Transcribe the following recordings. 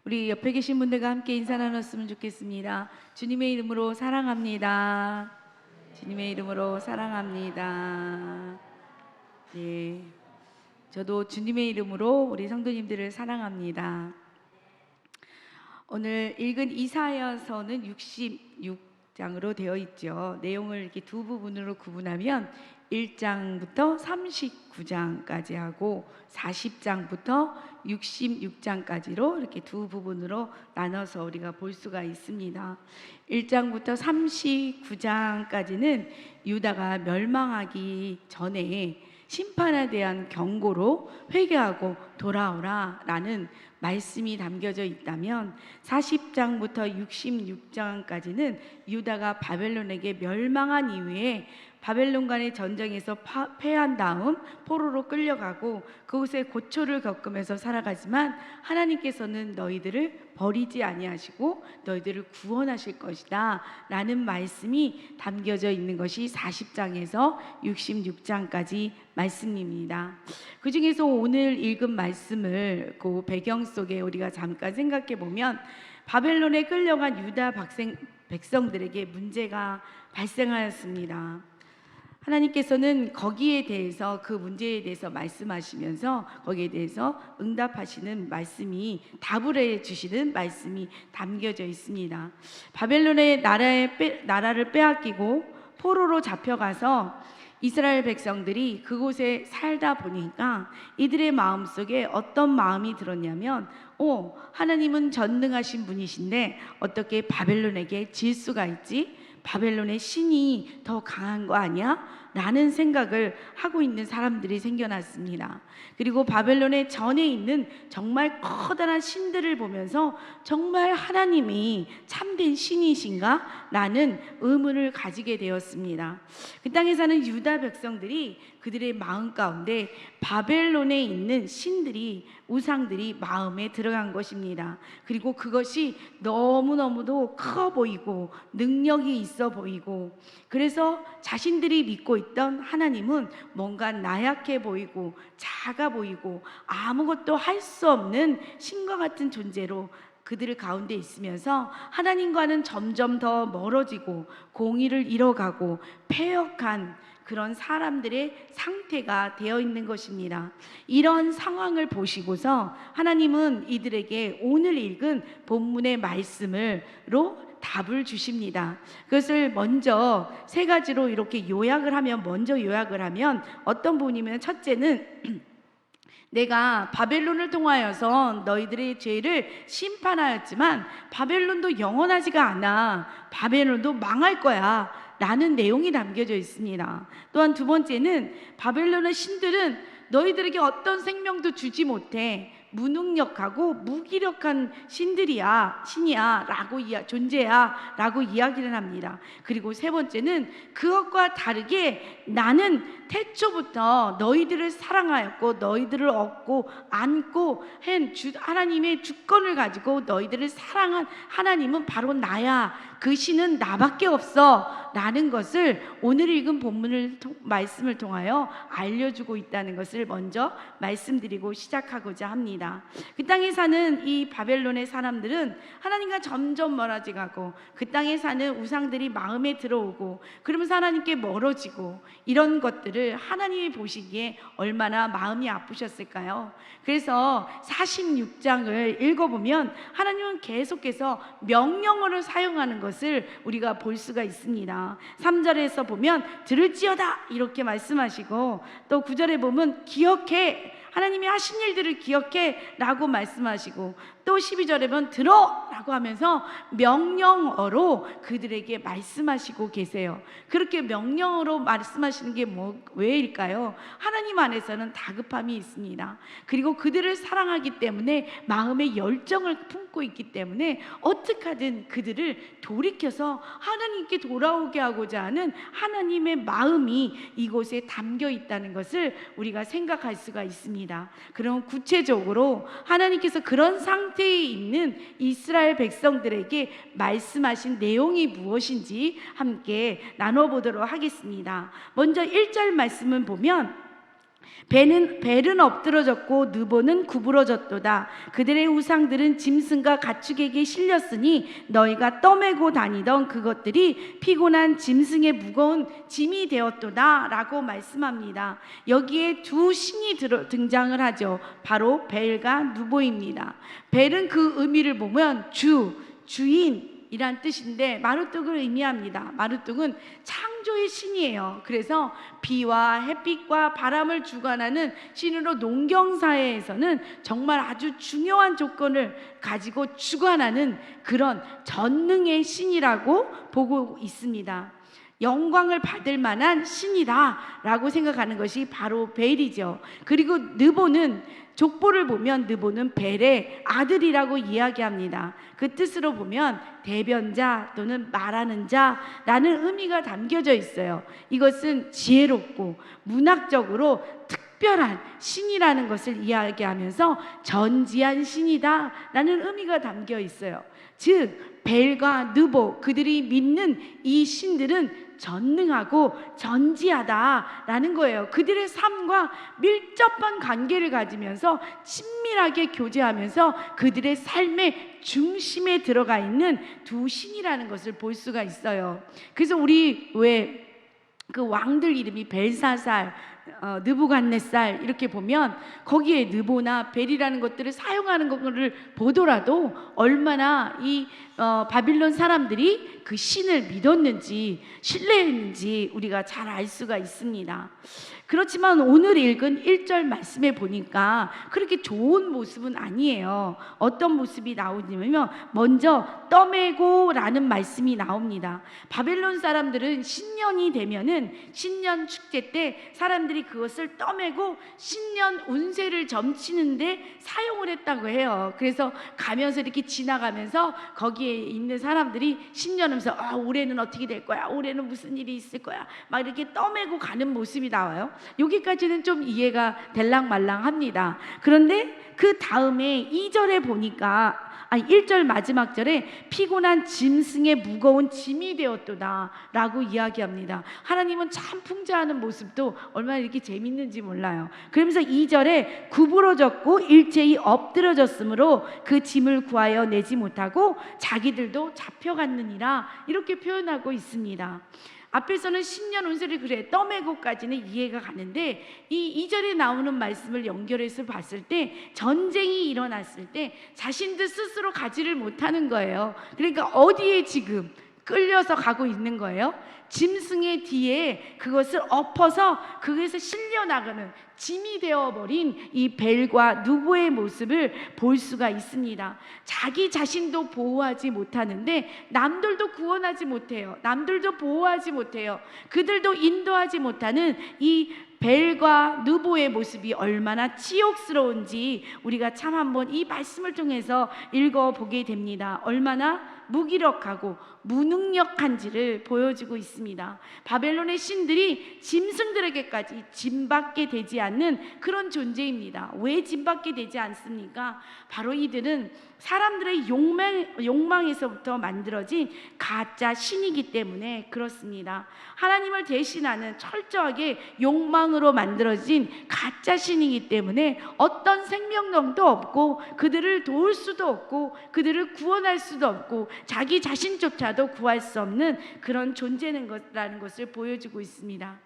우리 옆에 계신 분들과 함께 인사 나눴으면 좋겠습니다. 주님의 이름으로 사랑합니다. 주님의 이름으로 사랑합니다. 네, 저도 주님의 이름으로 우리 성도님들을 사랑합니다. 오늘 읽은 이사야서는 66장으로 되어 있죠. 내용을 이렇게 두 부분으로 구분하면 1장부터 39장까지 하고 40장부터 66장까지로 이렇게 두 부분으로 나눠서 우리가 볼 수가 있습니다. 1장부터 39장까지는 유다가 멸망하기 전에 심판에 대한 경고로 회개하고 돌아오라 라는 말씀이 담겨져 있다면, 40장부터 66장까지는 유다가 바벨론에게 멸망한 이후에 바벨론간의 전쟁에서 패한 다음 포로로 끌려가고 그곳에 고초를 겪으면서 살아가지만 하나님께서는 너희들을 버리지 아니하시고 너희들을 구원하실 것이다 라는 말씀이 담겨져 있는 것이 40장에서 66장까지 말씀입니다. 그 중에서 오늘 읽은 말씀을 그 배경 속에 우리가 잠깐 생각해 보면, 바벨론에 끌려간 유다 백성들에게 문제가 발생하였습니다. 하나님께서는 거기에 대해서, 그 문제에 대해서 말씀하시면서 거기에 대해서 응답하시는 말씀이, 답을 해주시는 말씀이 담겨져 있습니다. 바벨론의 나라를 빼앗기고 포로로 잡혀가서 이스라엘 백성들이 그곳에 살다 보니까 이들의 마음속에 어떤 마음이 들었냐면, 하나님은 전능하신 분이신데 어떻게 바벨론에게 질 수가 있지? 바벨론의 신이 더 강한 거 아니야? 라는 생각을 하고 있는 사람들이 생겨났습니다. 그리고 바벨론의 전에 있는 정말 커다란 신들을 보면서 정말 하나님이 참된 신이신가? 라는 의문을 가지게 되었습니다. 그 땅에 사는 유다 백성들이 그들의 마음 가운데 바벨론에 있는 신들이, 우상들이 마음에 들어간 것입니다. 그리고 그것이 너무너무도 커 보이고 능력이 있어 보이고, 그래서 자신들이 믿고 있던 하나님은 뭔가 나약해 보이고 작아 보이고 아무것도 할 수 없는 신과 같은 존재로 그들 가운데 있으면서 하나님과는 점점 더 멀어지고 공의를 잃어가고 패역한 그런 사람들의 상태가 되어 있는 것입니다. 이런 상황을 보시고서 하나님은 이들에게 오늘 읽은 본문의 말씀으로 답을 주십니다. 그것을 먼저 세 가지로 이렇게 요약을 하면, 어떤 부분이면, 첫째는 내가 바벨론을 통하여서 너희들의 죄를 심판하였지만 바벨론도 영원하지가 않아. 바벨론도 망할 거야 라는 내용이 담겨져 있습니다. 또한 두 번째는, 바벨론의 신들은 너희들에게 어떤 생명도 주지 못해. 무능력하고 무기력한 신이야 라고 이야기를 합니다. 그리고 세 번째는, 그것과 다르게 나는 태초부터 너희들을 사랑하였고 너희들을 얻고 안고 한 하나님의 주권을 가지고 너희들을 사랑한 하나님은 바로 나야. 그 신은 나밖에 없어 라는 것을 오늘 읽은 말씀을 통하여 알려주고 있다는 것을 먼저 말씀드리고 시작하고자 합니다. 그 땅에 사는 이 바벨론의 사람들은 하나님과 점점 멀어지고, 그 땅에 사는 우상들이 마음에 들어오고, 그러면서 하나님께 멀어지고, 이런 것들을 하나님이 보시기에 얼마나 마음이 아프셨을까요? 그래서 46장을 읽어보면 하나님은 계속해서 명령어를 사용하는 것을 우리가 볼 수가 있습니다. 3절에서 보면 들을지어다 이렇게 말씀하시고, 또 9절에 보면 기억해, 하나님이 하신 일들을 기억해 라고 말씀하시고, 또 12절에 보면 들어 라고 하면서 명령어로 그들에게 말씀하시고 계세요. 그렇게 명령어로 말씀하시는 게 왜일까요? 하나님 안에서는 다급함이 있습니다. 그리고 그들을 사랑하기 때문에 마음의 열정을 품고 있기 때문에 어떻게 하든 그들을 돌이켜서 하나님께 돌아오게 하고자 하는 하나님의 마음이 이곳에 담겨 있다는 것을 우리가 생각할 수가 있습니다. 그럼 구체적으로 하나님께서 그런 상태에 있는 이스라엘 백성들에게 말씀하신 내용이 무엇인지 함께 나눠보도록 하겠습니다. 먼저 1절 말씀을 보면 벨은 엎드러졌고 느보는 구부러졌도다. 그들의 우상들은 짐승과 가축에게 실렸으니 너희가 떠매고 다니던 그것들이 피곤한 짐승의 무거운 짐이 되었도다 라고 말씀합니다. 여기에 두 신이 등장을 하죠. 바로 벨과 느보입니다. 벨은 그 의미를 보면 주인 이란 뜻인데 마루뚝을 의미합니다. 마루뚝은 창조의 신이에요. 그래서 비와 햇빛과 바람을 주관하는 신으로 농경사회에서는 정말 아주 중요한 조건을 가지고 주관하는 그런 전능의 신이라고 보고 있습니다. 영광을 받을 만한 신이다 라고 생각하는 것이 바로 벨이죠. 그리고 느보는 족보를 보면 느보는 벨의 아들이라고 이야기합니다. 그 뜻으로 보면 대변자 또는 말하는 자라는 의미가 담겨져 있어요. 이것은 지혜롭고 문학적으로 특별한 신이라는 것을 이야기하면서 전지한 신이다 라는 의미가 담겨 있어요. 즉 벨과 느보 그들이 믿는 이 신들은 전능하고 전지하다라는 거예요. 그들의 삶과 밀접한 관계를 가지면서 친밀하게 교제하면서 그들의 삶의 중심에 들어가 있는 두 신이라는 것을 볼 수가 있어요. 그래서 우리 왜 그 왕들 이름이 벨사살, 느부갓네살 이렇게 보면 거기에 느보나 벨이라는 것들을 사용하는 것을 보더라도 얼마나 이 바빌론 사람들이 그 신을 믿었는지 신뢰했는지 우리가 잘 알 수가 있습니다. 그렇지만 오늘 읽은 1절 말씀에 보니까 그렇게 좋은 모습은 아니에요. 어떤 모습이 나오냐면 먼저 떠매고 라는 말씀이 나옵니다. 바벨론 사람들은 신년이 되면은 신년 축제 때 사람들이 그것을 떠매고 신년 운세를 점치는데 사용을 했다고 해요. 그래서 가면서 이렇게 지나가면서 거기에 있는 사람들이 신년하면서 올해는 어떻게 될 거야, 올해는 무슨 일이 있을 거야 막 이렇게 떠매고 가는 모습이 나와요. 여기까지는 좀 이해가 될랑말랑합니다. 그런데 그 다음에 2절에 보니까 1절 마지막 절에 피곤한 짐승의 무거운 짐이 되었도다 라고 이야기합니다. 하나님은 참 풍자하는 모습도 얼마나 이렇게 재밌는지 몰라요. 그러면서 2절에 구부러졌고 일제히 엎드러졌으므로 그 짐을 구하여 내지 못하고 자기들도 잡혀갔느니라 이렇게 표현하고 있습니다. 앞에서는 신년 운세를 그래 떠매고까지는 이해가 가는데 이 2절에 나오는 말씀을 연결해서 봤을 때 전쟁이 일어났을 때 자신들 스스로 가지를 못하는 거예요. 그러니까 어디에 지금 끌려서 가고 있는 거예요? 짐승의 뒤에 그것을 엎어서 그것에 실려나가는 짐이 되어버린 이 벨과 누보의 모습을 볼 수가 있습니다. 자기 자신도 보호하지 못하는데 남들도 구원하지 못해요. 남들도 보호하지 못해요. 그들도 인도하지 못하는 이 벨과 느보의 모습이 얼마나 치욕스러운지 우리가 참 한번 이 말씀을 통해서 읽어보게 됩니다. 얼마나 무기력하고 무능력한지를 보여주고 있습니다. 바벨론의 신들이 짐승들에게까지 짐받게 되지 않는 그런 존재입니다. 왜 짐받게 되지 않습니까? 바로 이들은 사람들의 욕망에서부터 만들어진 가짜 신이기 때문에 그렇습니다. 하나님을 대신하는 철저하게 욕망으로 만들어진 가짜 신이기 때문에 어떤 생명력도 없고 그들을 도울 수도 없고 그들을 구원할 수도 없고 자기 자신조차도 구할 수 없는 그런 존재라는 것을 보여주고 있습니다.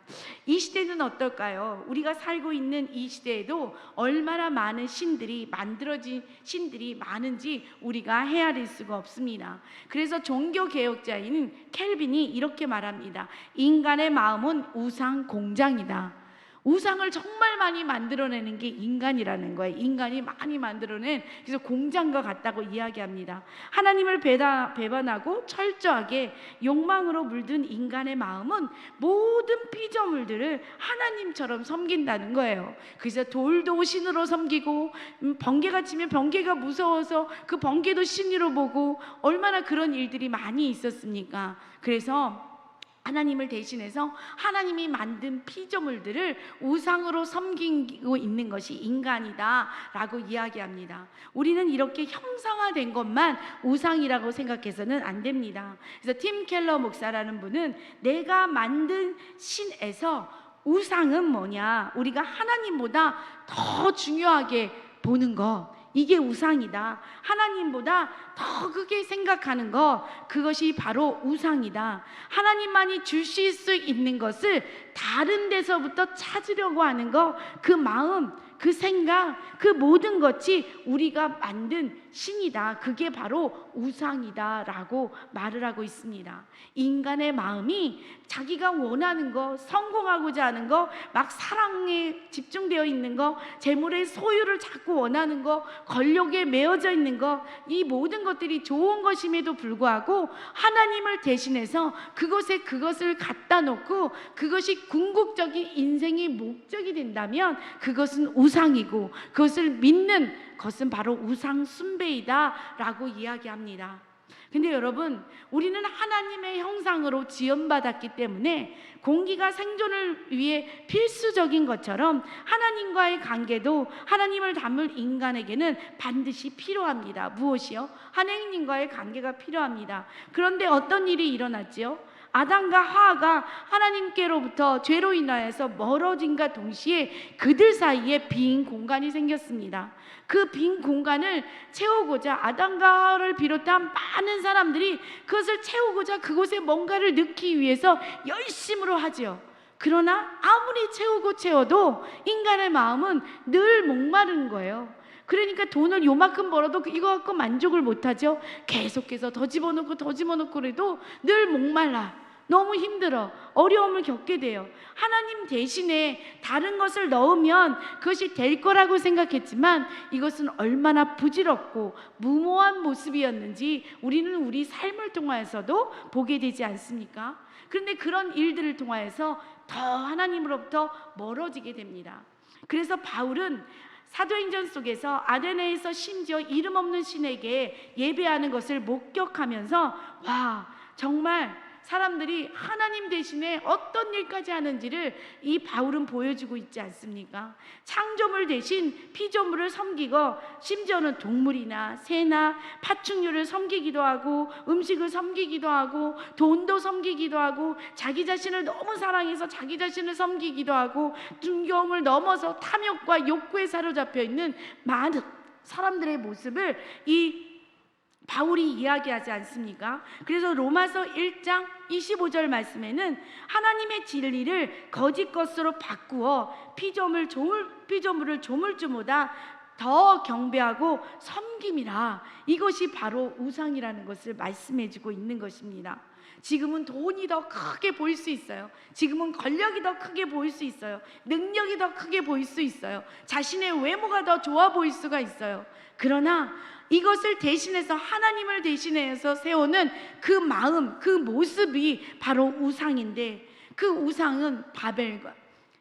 이 시대는 어떨까요? 우리가 살고 있는 이 시대에도 얼마나 많은 신들이 만들어진 신들이 많은지 우리가 헤아릴 수가 없습니다. 그래서 종교개혁자인 켈빈이 이렇게 말합니다. 인간의 마음은 우상 공장이다. 우상을 정말 많이 만들어내는 게 인간이라는 거예요. 인간이 많이 만들어낸 그래서 공장과 같다고 이야기합니다. 하나님을 배반하고 철저하게 욕망으로 물든 인간의 마음은 모든 피조물들을 하나님처럼 섬긴다는 거예요. 그래서 돌도 신으로 섬기고 번개가 치면 번개가 무서워서 그 번개도 신으로 보고 얼마나 그런 일들이 많이 있었습니까? 그래서 하나님을 대신해서 하나님이 만든 피조물들을 우상으로 섬기고 있는 것이 인간이다 라고 이야기합니다. 우리는 이렇게 형상화된 것만 우상이라고 생각해서는 안 됩니다. 그래서 팀 켈러 목사라는 분은 내가 만든 신에서 우상은 뭐냐? 우리가 하나님보다 더 중요하게 보는 거, 이게 우상이다. 하나님보다 더 크게 생각하는 거, 그것이 바로 우상이다. 하나님만이 주실 수 있는 것을 다른 데서부터 찾으려고 하는 거, 그 마음, 그 생각, 그 모든 것이 우리가 만든 신이다. 그게 바로 우상이다 라고 말을 하고 있습니다. 인간의 마음이 자기가 원하는 거, 성공하고자 하는 거, 막 사랑에 집중되어 있는 거, 재물의 소유를 자꾸 원하는 거, 권력에 매어져 있는 거, 이 모든 것들이 좋은 것임에도 불구하고 하나님을 대신해서 그것을 갖다 놓고 그것이 궁극적인 인생의 목적이 된다면 그것은 우상이고, 그것을 믿는 것은 바로 우상 숭배이다 라고 이야기합니다. 근데 여러분, 우리는 하나님의 형상으로 지음받았기 때문에 공기가 생존을 위해 필수적인 것처럼 하나님과의 관계도 하나님을 닮을 인간에게는 반드시 필요합니다. 무엇이요? 하나님과의 관계가 필요합니다. 그런데 어떤 일이 일어났지요? 아담과 하와가 하나님께로부터 죄로 인하여서 멀어진과 동시에 그들 사이에 빈 공간이 생겼습니다. 그 빈 공간을 채우고자 아담과 하와를 비롯한 많은 사람들이 그것을 채우고자 그곳에 뭔가를 넣기 위해서 열심으로 하죠. 그러나 아무리 채워도 인간의 마음은 늘 목마른 거예요. 그러니까 돈을 요만큼 벌어도 이거 갖고 만족을 못하죠. 계속해서 더 집어넣고 그래도 늘 목말라, 너무 힘들어, 어려움을 겪게 돼요. 하나님 대신에 다른 것을 넣으면 그것이 될 거라고 생각했지만 이것은 얼마나 부질없고 무모한 모습이었는지 우리는 우리 삶을 통하여서도 보게 되지 않습니까? 그런데 그런 일들을 통하여서 더 하나님으로부터 멀어지게 됩니다. 그래서 바울은 사도행전 속에서 아테네에서 심지어 이름 없는 신에게 예배하는 것을 목격하면서 와, 정말 사람들이 하나님 대신에 어떤 일까지 하는지를 이 바울은 보여주고 있지 않습니까? 창조물 대신 피조물을 섬기고, 심지어는 동물이나 새나 파충류를 섬기기도 하고, 음식을 섬기기도 하고, 돈도 섬기기도 하고, 자기 자신을 너무 사랑해서 자기 자신을 섬기기도 하고, 존경을 넘어서 탐욕과 욕구에 사로잡혀 있는 많은 사람들의 모습을 이 바울이 이야기하지 않습니까? 그래서 로마서 1장 25절 말씀에는 하나님의 진리를 거짓 것으로 바꾸어 피조물을 조물주보다 더 경배하고 섬김이라, 이것이 바로 우상이라는 것을 말씀해주고 있는 것입니다. 지금은 돈이 더 크게 보일 수 있어요. 지금은 권력이 더 크게 보일 수 있어요. 능력이 더 크게 보일 수 있어요. 자신의 외모가 더 좋아 보일 수가 있어요. 그러나 이것을 대신해서, 하나님을 대신해서 세우는 그 마음, 그 모습이 바로 우상인데, 그 우상은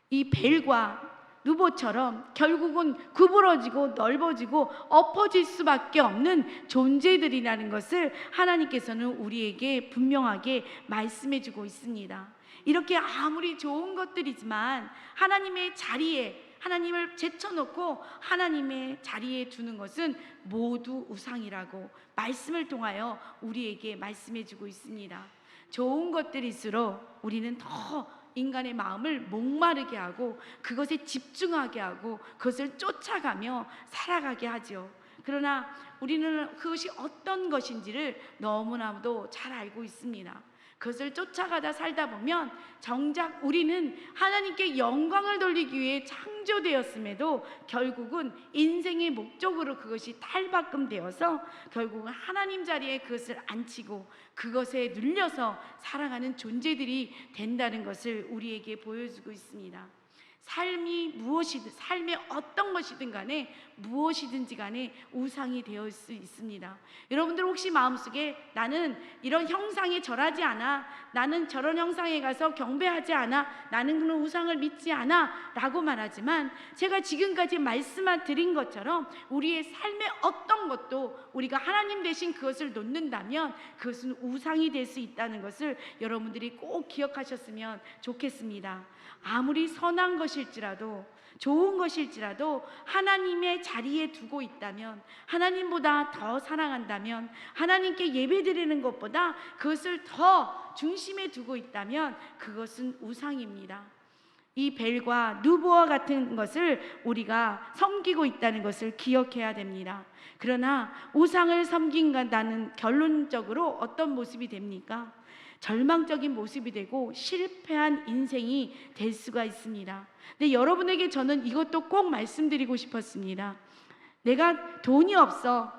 이 벨과 누보처럼 결국은 구부러지고 넓어지고 엎어질 수밖에 없는 존재들이라는 것을 하나님께서는 우리에게 분명하게 말씀해 주고 있습니다. 이렇게 아무리 좋은 것들이지만 하나님의 자리에, 하나님을 제쳐놓고 하나님의 자리에 두는 것은 모두 우상이라고 말씀을 통하여 우리에게 말씀해 주고 있습니다. 좋은 것들일수록 우리는 더 인간의 마음을 목마르게 하고 그것에 집중하게 하고 그것을 쫓아가며 살아가게 하죠. 그러나 우리는 그것이 어떤 것인지를 너무나도 잘 알고 있습니다. 그것을 쫓아가다 살다 보면 정작 우리는 하나님께 영광을 돌리기 위해 창조되었음에도 결국은 인생의 목적으로 그것이 탈바꿈되어서 결국은 하나님 자리에 그것을 앉히고 그것에 눌려서 살아가는 존재들이 된다는 것을 우리에게 보여주고 있습니다. 삶이 무엇이든, 삶의 어떤 것이든 간에 무엇이든지 간에 우상이 되어 수 있습니다. 여러분들 혹시 마음속에 나는 이런 형상에 절하지 않아, 나는 저런 형상에 가서 경배하지 않아, 나는 그런 우상을 믿지 않아 라고 말하지만, 제가 지금까지 말씀드린 것처럼 우리의 삶의 어떤 것도 우리가 하나님 대신 그것을 놓는다면 그것은 우상이 될 수 있다는 것을 여러분들이 꼭 기억하셨으면 좋겠습니다. 아무리 선한 것일지라도, 좋은 것일지라도 하나님의 자리에 두고 있다면, 하나님보다 더 사랑한다면, 하나님께 예배드리는 것보다 그것을 더 중심에 두고 있다면 그것은 우상입니다. 이 벨과 누보와 같은 것을 우리가 섬기고 있다는 것을 기억해야 됩니다. 그러나 우상을 섬긴다는 결론적으로 어떤 모습이 됩니까? 절망적인 모습이 되고 실패한 인생이 될 수가 있습니다. 근데 여러분에게 저는 이것도 꼭 말씀드리고 싶었습니다. 내가 돈이 없어,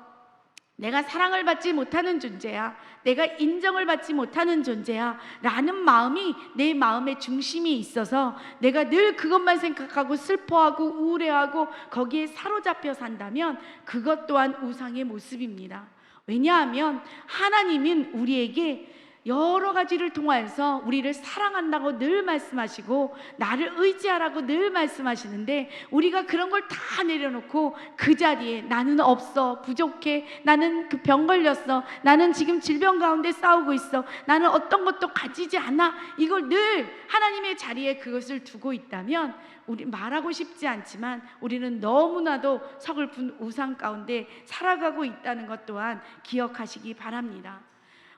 내가 사랑을 받지 못하는 존재야, 내가 인정을 받지 못하는 존재야 라는 마음이 내 마음의 중심이 있어서 내가 늘 그것만 생각하고 슬퍼하고 우울해하고 거기에 사로잡혀 산다면 그것 또한 우상의 모습입니다. 왜냐하면 하나님은 우리에게 여러 가지를 통하여서 우리를 사랑한다고 늘 말씀하시고 나를 의지하라고 늘 말씀하시는데, 우리가 그런 걸 다 내려놓고 그 자리에 나는 없어, 부족해, 나는 그 병 걸렸어, 나는 지금 질병 가운데 싸우고 있어, 나는 어떤 것도 가지지 않아, 이걸 늘 하나님의 자리에 그것을 두고 있다면, 우리 말하고 싶지 않지만 우리는 너무나도 서글픈 우상 가운데 살아가고 있다는 것 또한 기억하시기 바랍니다.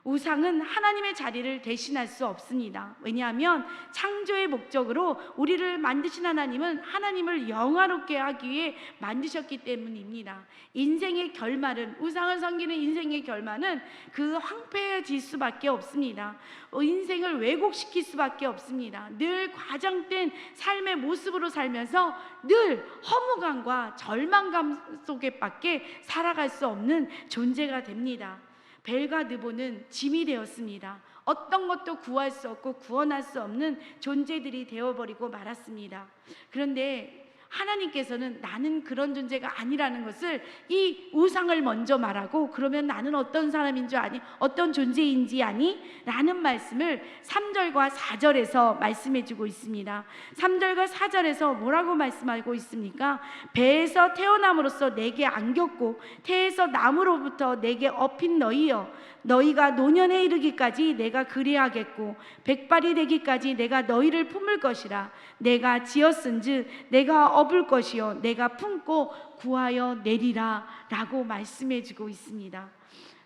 우상은 하나님의 자리를 대신할 수 없습니다. 왜냐하면 창조의 목적으로 우리를 만드신 하나님은 하나님을 영화롭게 하기 위해 만드셨기 때문입니다. 인생의 결말은, 우상을 섬기는 인생의 결말은 그 황폐해질 수밖에 없습니다. 인생을 왜곡시킬 수밖에 없습니다. 늘 과장된 삶의 모습으로 살면서 늘 허무감과 절망감 속에밖에 살아갈 수 없는 존재가 됩니다. 벨과 느보는 짐이 되었습니다. 어떤 것도 구할 수 없고 구원할 수 없는 존재들이 되어버리고 말았습니다. 그런데 하나님께서는 나는 그런 존재가 아니라는 것을, 이 우상을 먼저 말하고 그러면 나는 어떤 사람인 줄 아니? 어떤 존재인지 아니? 라는 말씀을 3절과 4절에서 말씀해 주고 있습니다. 3절과 4절에서 뭐라고 말씀하고 있습니까? 배에서 태어남으로써 내게 안겼고 태에서 남으로부터 내게 업힌 너희여, 너희가 노년에 이르기까지 내가 그리하겠고 백발이 되기까지 내가 너희를 품을 것이라. 내가 지었은즉 내가 업을 것이요 내가 품고 구하여 내리라 라고 말씀해 주고 있습니다.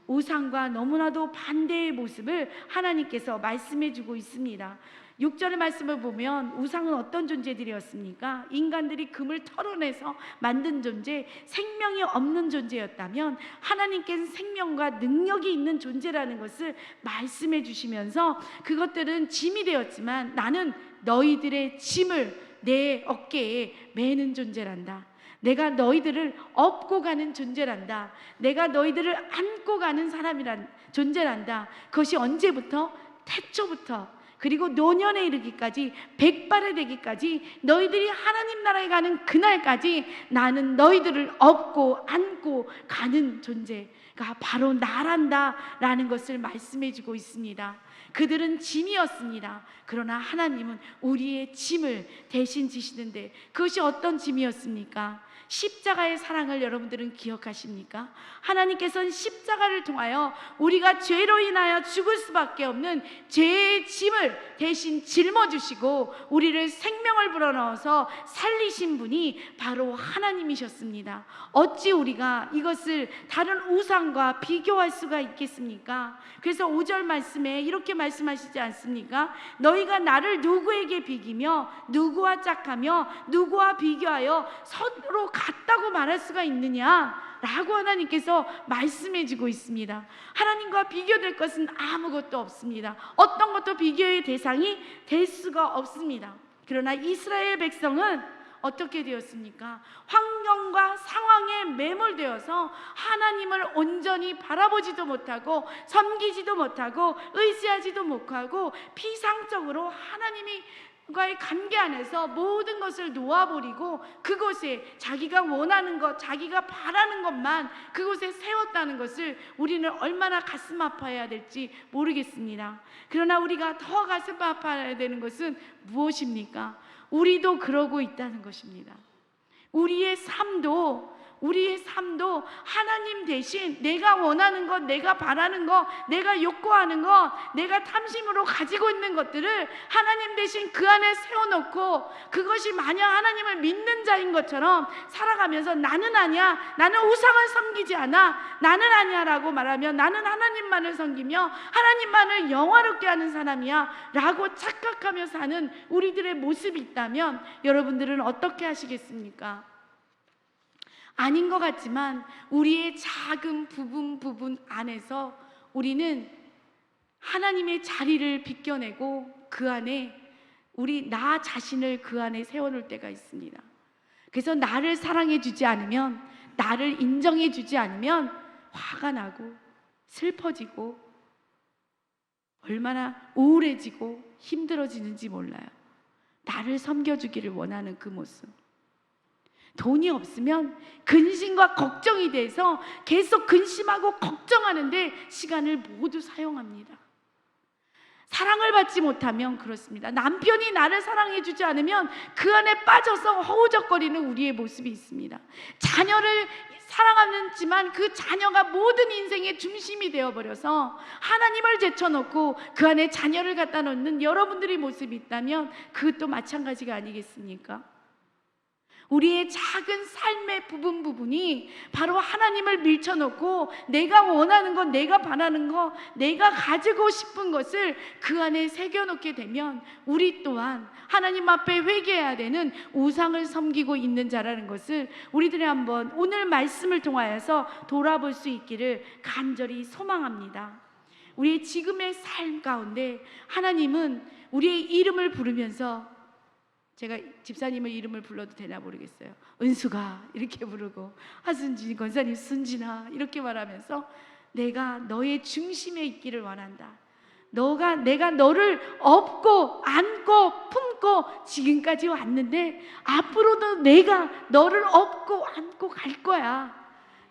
우상과 너무나도 반대의 모습을 하나님께서 말씀해 주고 있습니다. 6절의 말씀을 보면 우상은 어떤 존재들이었습니까? 인간들이 금을 털어내서 만든 존재, 생명이 없는 존재였다면 하나님께서는 생명과 능력이 있는 존재라는 것을 말씀해 주시면서 그것들은 짐이 되었지만 나는 너희들의 짐을 내 어깨에 매는 존재란다. 내가 너희들을 업고 가는 존재란다. 내가 너희들을 안고 가는 존재란다. 그것이 언제부터? 태초부터, 그리고 노년에 이르기까지, 백발에 되기까지, 너희들이 하나님 나라에 가는 그날까지 나는 너희들을 업고 안고 가는 존재가 바로 나란다 라는 것을 말씀해 주고 있습니다. 그들은 짐이었습니다. 그러나 하나님은 우리의 짐을 대신 지시는데, 그것이 어떤 짐이었습니까? 십자가의 사랑을 여러분들은 기억하십니까? 하나님께서는 십자가를 통하여 우리가 죄로 인하여 죽을 수밖에 없는 죄의 짐을 대신 짊어주시고 우리를 생명을 불어넣어서 살리신 분이 바로 하나님이셨습니다. 어찌 우리가 이것을 다른 우상과 비교할 수가 있겠습니까? 그래서 5절 말씀에 이렇게 말씀하시지 않습니까? 너희가 나를 누구에게 비기며 누구와 짝하며 누구와 비교하여 서로 같다고 말할 수가 있느냐? 라고 하나님께서 말씀해 주고 있습니다. 하나님과 비교될 것은 아무것도 없습니다. 어떤 것도 비교의 대상이 될 수가 없습니다. 그러나 이스라엘 백성은 어떻게 되었습니까? 환경과 상황에 매몰되어서 하나님을 온전히 바라보지도 못하고 섬기지도 못하고 의지하지도 못하고 피상적으로 하나님이 과의 관계 안에서 모든 것을 놓아버리고 그곳에 자기가 원하는 것, 자기가 바라는 것만 그곳에 세웠다는 것을 우리는 얼마나 가슴 아파해야 될지 모르겠습니다. 그러나 우리가 더 가슴 아파해야 되는 것은 무엇입니까? 우리도 그러고 있다는 것입니다. 우리의 삶도 우리의 삶도 하나님 대신 내가 원하는 것, 내가 바라는 것, 내가 욕구하는 것, 내가 탐심으로 가지고 있는 것들을 하나님 대신 그 안에 세워놓고 그것이 마냥 하나님을 믿는 자인 것처럼 살아가면서 나는 아니야, 나는 우상을 섬기지 않아, 나는 아니야 라고 말하며 나는 하나님만을 섬기며 하나님만을 영화롭게 하는 사람이야 라고 착각하며 사는 우리들의 모습이 있다면 여러분들은 어떻게 하시겠습니까? 아닌 것 같지만 우리의 작은 부분 안에서 우리는 하나님의 자리를 비껴내고 그 안에 나 자신을 그 안에 세워놓을 때가 있습니다. 그래서 나를 사랑해 주지 않으면, 나를 인정해 주지 않으면 화가 나고 슬퍼지고 얼마나 우울해지고 힘들어지는지 몰라요. 나를 섬겨주기를 원하는 그 모습. 돈이 없으면 근심과 걱정이 돼서 계속 근심하고 걱정하는데 시간을 모두 사용합니다. 사랑을 받지 못하면 그렇습니다. 남편이 나를 사랑해 주지 않으면 그 안에 빠져서 허우적거리는 우리의 모습이 있습니다. 자녀를 사랑하지만 그 자녀가 모든 인생의 중심이 되어버려서 하나님을 제쳐놓고 그 안에 자녀를 갖다 놓는 여러분들의 모습이 있다면 그것도 마찬가지가 아니겠습니까? 우리의 작은 삶의 부분이 바로 하나님을 밀쳐놓고 내가 원하는 것, 내가 바라는 것, 내가 가지고 싶은 것을 그 안에 새겨놓게 되면 우리 또한 하나님 앞에 회개해야 되는 우상을 섬기고 있는 자라는 것을 우리들이 한번 오늘 말씀을 통하여서 돌아볼 수 있기를 간절히 소망합니다. 우리의 지금의 삶 가운데 하나님은 우리의 이름을 부르면서, 제가 집사님의 이름을 불러도 되나 모르겠어요. 은수가 이렇게 부르고 하순진 권사님 순진아 이렇게 말하면서 내가 너의 중심에 있기를 원한다. 내가 너를 업고 안고 품고 지금까지 왔는데 앞으로도 내가 너를 업고 안고 갈 거야.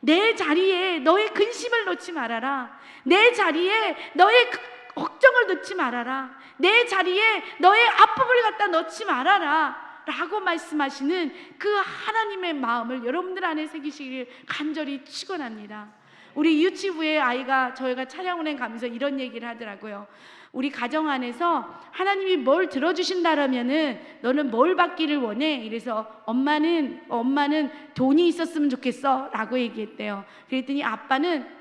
내 자리에 너의 근심을 놓지 말아라. 내 자리에 너의 걱정을 놓지 말아라. 내 자리에 너의 아픔을 갖다 넣지 말아라 라고 말씀하시는 그 하나님의 마음을 여러분들 안에 새기시기를 간절히 축원합니다. 우리 유치부의 아이가 저희가 찬양운행 가면서 이런 얘기를 하더라고요. 우리 가정 안에서 하나님이 뭘 들어주신다라면은 너는 뭘 받기를 원해? 이래서 엄마는 돈이 있었으면 좋겠어 라고 얘기했대요. 그랬더니 아빠는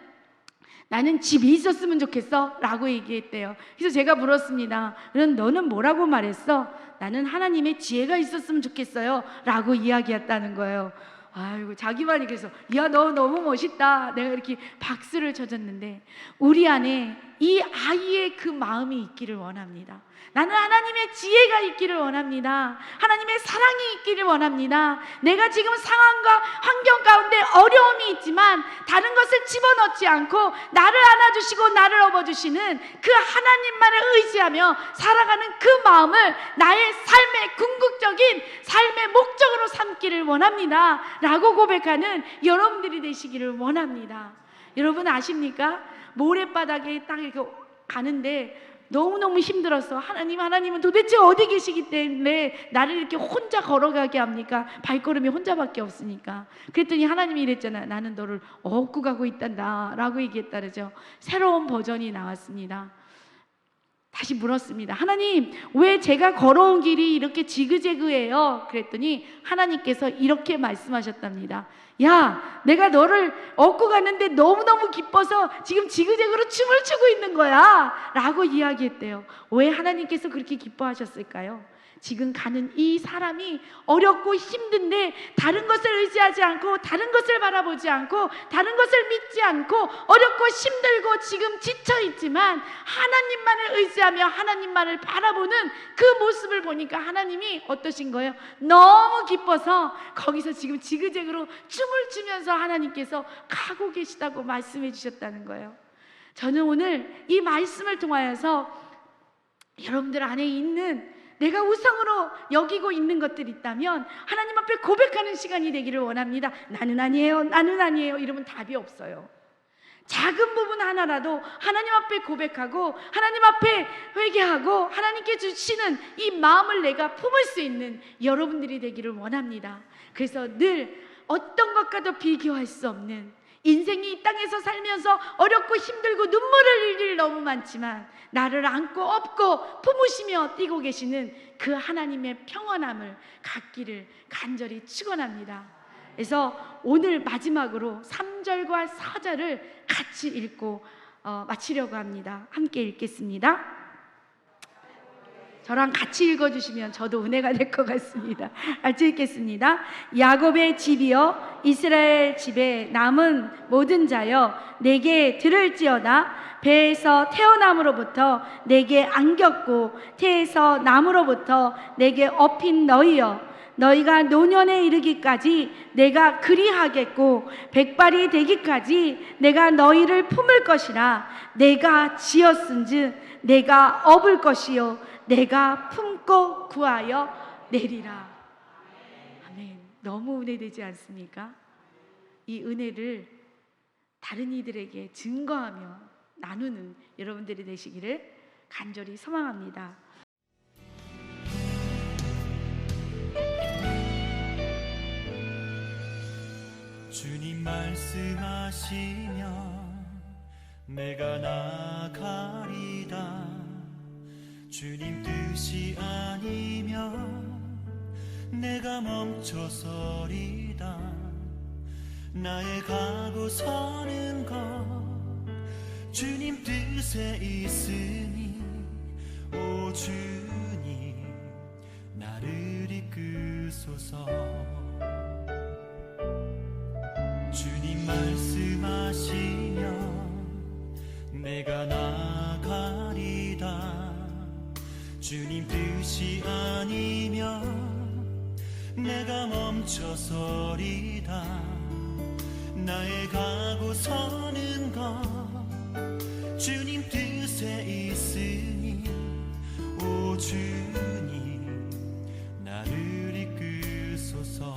나는 집이 있었으면 좋겠어 라고 얘기했대요. 그래서 제가 물었습니다. 그럼 너는 뭐라고 말했어? 나는 하나님의 지혜가 있었으면 좋겠어요 라고 이야기했다는 거예요. 아이고, 자기만이 그래서 야, 너 너무 멋있다. 내가 이렇게 박수를 쳐줬는데 우리 안에 이 아이의 그 마음이 있기를 원합니다. 나는 하나님의 지혜가 있기를 원합니다. 하나님의 사랑이 있기를 원합니다. 내가 지금 상황과 환경 가운데 어려움이 있지만 다른 것을 집어넣지 않고 나를 안아주시고 나를 업어주시는 그 하나님만을 의지하며 살아가는 그 마음을 나의 삶의 궁극적인 삶의 목적으로 삼기를 원합니다 라고 고백하는 여러분들이 되시기를 원합니다. 여러분 아십니까? 모래바닥에 딱 이렇게 가는데 너무너무 힘들었어. 하나님은 도대체 어디 계시기 때문에 나를 이렇게 혼자 걸어가게 합니까? 발걸음이 혼자밖에 없으니까. 그랬더니 하나님이 이랬잖아. 나는 너를 업고 가고 있단다 라고 얘기했다 그러죠. 새로운 버전이 나왔습니다. 다시 물었습니다. 하나님, 왜 제가 걸어온 길이 이렇게 지그재그해요? 그랬더니 하나님께서 이렇게 말씀하셨답니다. 야, 내가 너를 업고 갔는데 너무너무 기뻐서 지금 지그재그로 춤을 추고 있는 거야 라고 이야기했대요. 왜 하나님께서 그렇게 기뻐하셨을까요? 지금 가는 이 사람이 어렵고 힘든데 다른 것을 의지하지 않고 다른 것을 바라보지 않고 다른 것을 믿지 않고 어렵고 힘들고 지금 지쳐있지만 하나님만을 의지하며 하나님만을 바라보는 그 모습을 보니까 하나님이 어떠신 거예요? 너무 기뻐서 거기서 지금 지그재그로 춤을 추면서 하나님께서 가고 계시다고 말씀해 주셨다는 거예요. 저는 오늘 이 말씀을 통하여서 여러분들 안에 있는 내가 우상으로 여기고 있는 것들이 있다면 하나님 앞에 고백하는 시간이 되기를 원합니다. 나는 아니에요 이러면 답이 없어요. 작은 부분 하나라도 하나님 앞에 고백하고 하나님 앞에 회개하고 하나님께 주시는 이 마음을 내가 품을 수 있는 여러분들이 되기를 원합니다. 그래서 늘 어떤 것과도 비교할 수 없는, 인생이 이 땅에서 살면서 어렵고 힘들고 눈물을 흘릴 일 너무 많지만 나를 안고 업고 품으시며 뛰고 계시는 그 하나님의 평안함을 갖기를 간절히 축원합니다. 그래서 오늘 마지막으로 3절과 4절을 같이 읽고 마치려고 합니다. 함께 읽겠습니다. 저랑 같이 읽어주시면 저도 은혜가 될 것 같습니다. 같이 읽겠습니다. 야곱의 집이여, 이스라엘 집에 남은 모든 자여, 내게 들을지어다. 배에서 태어남으로부터 내게 안겼고 태에서 남으로부터 내게 업힌 너희여, 너희가 노년에 이르기까지 내가 그리하겠고 백발이 되기까지 내가 너희를 품을 것이라. 내가 지었은즉 내가 업을 것이요 내가 품고 구하여 내리라. 아멘. 너무 은혜되지 않습니까? 이 은혜를 다른 이들에게 증거하며 나누는 여러분들이 되시기를 간절히 소망합니다. 주님 말씀하시면 내가 나가리다. 주님 뜻이 아니면 내가 멈춰서리다. 나의 가고 서는 것 주님 뜻에 있으니 오 주님 나를 이끄소서. 주님 말씀하시면 내가 나가리다. 주님 뜻이 아니면 내가 멈춰서리다. 나의 가고 서는 것 주님 뜻에 있으니 오 주님 나를 이끄소서.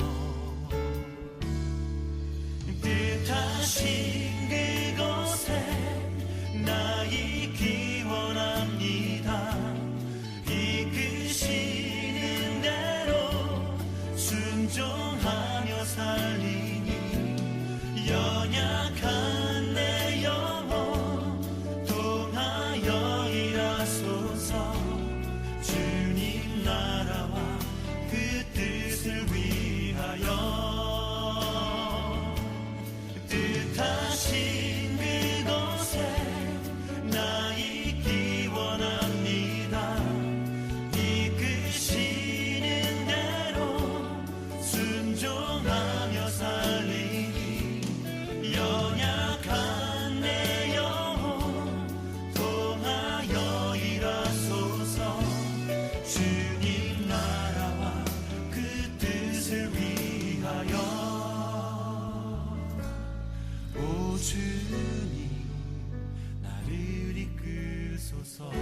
뜻하신 그곳에 나 있기 원합니다. 이끄시는 대로 순종하며 살리니 연약한 내 영혼 통하여 일하소서. 주님 나라와 그 뜻을 위하여 뜻하신 그곳에 나 있기 원합니다. 이끄시는 대로 순종하며 살리니 연약한 내 영혼 통하여 일하소서. 주님 나라와 그 뜻을 위하여 오 주님 나를 이끄소서.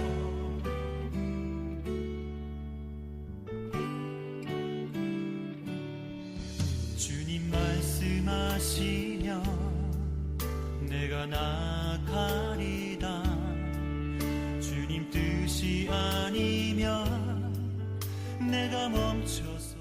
주님 말씀하시면 내가 나가리다. 주님 뜻이 아니면 내가 멈춰서